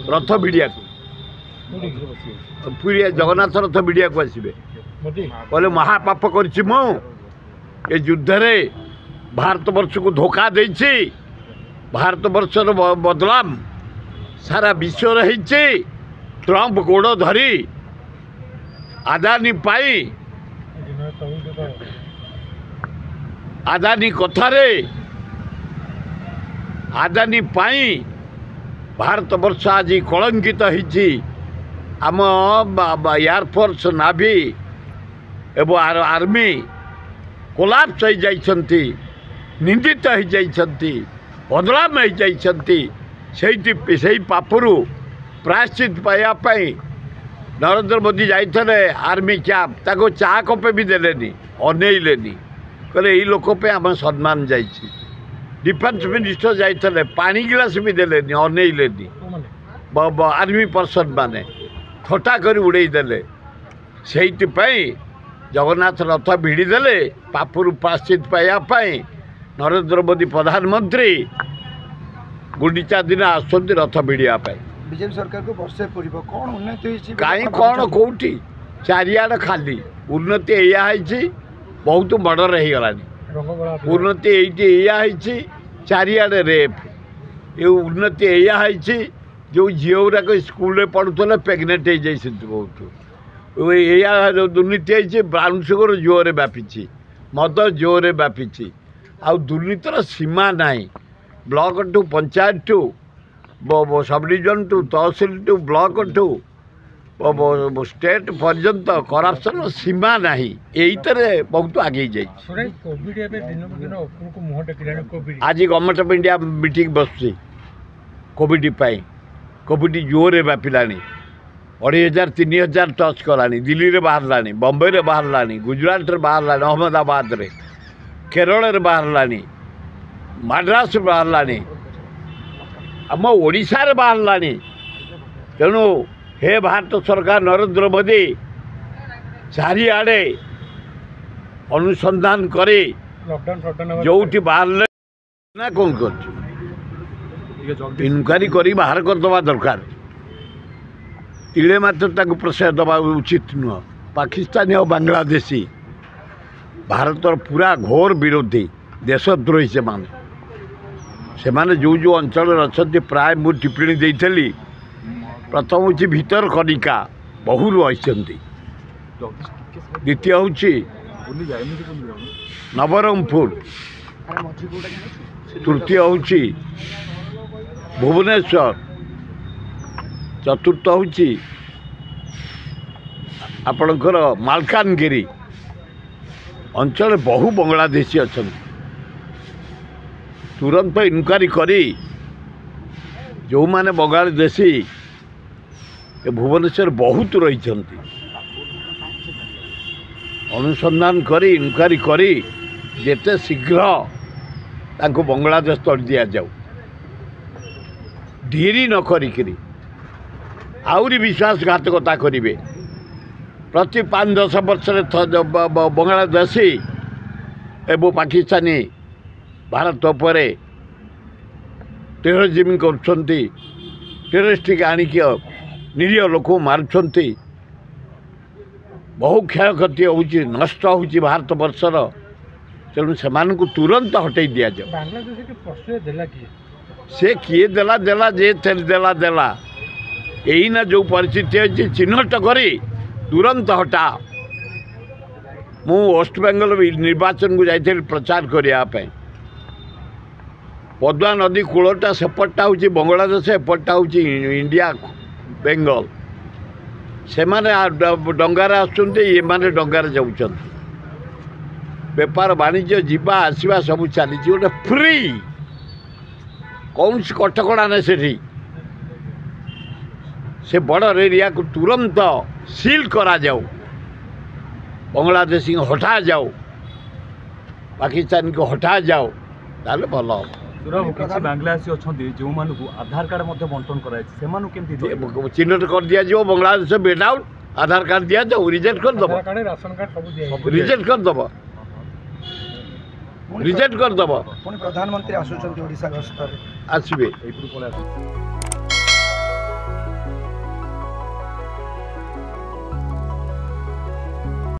रथ भिड़िया पुरी जगन्नाथ रथ भिड़िया को आसबे बोले महापाप कर युद्ध रे भारत वर्ष को धोखा दे भारत वर्षर बदलाम सारा विश्व रही ट्रम्प गोड़ धरी आदानी कथारे आदानी पाई भारत वर्ष आज कलंकित होती आम एयरफोर्स नाभी एवं आर्मी कोलाप्स हो जाइछंती निंदित हो जाइछंती बदलाम हो जाइछंती से पापरू प्रायश्चित पाइबापी नरेंद्र मोदी जाइए आर्मी कैंप ताको चा कपे भी देलेनी अनेइलेनी कहले ये लोक पे आम सम्मान जाइए डिफेन्स मिनिस्टर जाइए पानी गिलास भी देलेनी अनेइलेनी आर्मी पर्सन माने थटा कर उड़े देले से जगन्नाथ रथ भिड़ीदेले पापरू प्रायश्चित पाइबापी नरेंद्र मोदी प्रधानमंत्री गुंडीचा दिन आसुँच रथ भिड़ापी बीजेपी सरकार को वर्षे पूर्व कौन उन्नति कहीं कौन कौटी चारिआड खाली उन्नति एया बहुत बड़र हो गलानी उन्नति ये चारिआड रेप ये उन्नति एया जो झील गुराक स्कूल पढ़ुले प्रेगनेंट हो जाती बहुत या दुर्नीति ब्राउन सुगर जोरे व्यापी मद जोरे व्यापी आ दुर्नीतिर सीमा ना block to panchayat to sub division to tehsil to block to state पर्यंत करप्शन सीमा ना यही बहुत आगे जाए आज गवर्नमेंट ऑफ इंडिया मीटिंग बस कोविड कोविड जोरे व्यापिला 2,500 3,000 टच कलानी दिल्ली रे बाहरलानी बम्बई रे बाहरलानी गुजरात रे बाहरलानी अहमदाबाद रे केरल रे बाहरलानी मद्रास बाहरलानी आम ओडिशा रे बाहरलानी तेणु हे भारत सरकार नरेंद्र मोदी चारिआडे अनुसंधान करे जोटी बाहर ना कौन कर इनक्वारी करी बाहर करदवा दरकार तिले मात्र ताको प्रश्रय दबा उचित नुह पाकिस्तानी और बांग्लादेशी भारतर पूरा घोर विरोधी देशद्रोही से माने जो जो अंचल अच्छा प्राय मु टिप्पणी देती प्रथम हूँ भीतर कनिका बहु रही द्वितीय हूँ नवरंगपुर तृतीय हूँ भुवनेश्वर चतुर्थ हूँ आपणकर मालकानगिरी अंचल बहु बांग्लादेशी अच्छा तुरंत इनक्वारी करी जो माने बांग्लादेशी भुवनेश्वर बहुत रही अनुसंधान करी इनक्वारी करी जेते शीघ्र तांको बांग्लादेश तोड़ दिया जाऊ धीरी न करी आउरी विश्वासघातकता करेंगे प्रति 5-10 वर्ष बांग्लादेशी एवं पाकिस्तानी भारत पर टेररिज्म कर टेररिस्ट आणिक निरीह लोक मारुंट बहु क्षयक्षति हो नष्ट हो भारत वर्षर तेणु से तुरंत हटई दि जाए से किए देला देला जे देला देला यही ना जो परिस्थिति अच्छी चिन्हट करी तुरंत हटा मु वेस्ट बेंगल निर्वाचन को जाइए प्रचार करने पद्मा नदी कूलटा सेपटा हूँ बांग्लादेश एपटा हूँ इंडिया बेंगल से माने डंगार आसुँचे माने डंगार जाऊँ बेपार वाणिज्य जीवा आसवा सब चली गोटे फ्री कौन कटकड़ा ना से बॉर्डर एरिया को तुरंत सील करा जाओ बांग्लादेशी हटा जाओ पाकिस्तान को हटा जाओ ताले भल बांग्लादेशी अच्छा जो आधार कार्ड बंटन कर चिन्हट कर दि जाओ बांग्लादेश विदाउट आधार कार्ड दि जाओ रिजेक्ट कर दब रिजेक्ट कर दब रिजेक्ट कर दब प्रधानमंत्री आसुचंती ओडिशा गस्तर आसबे।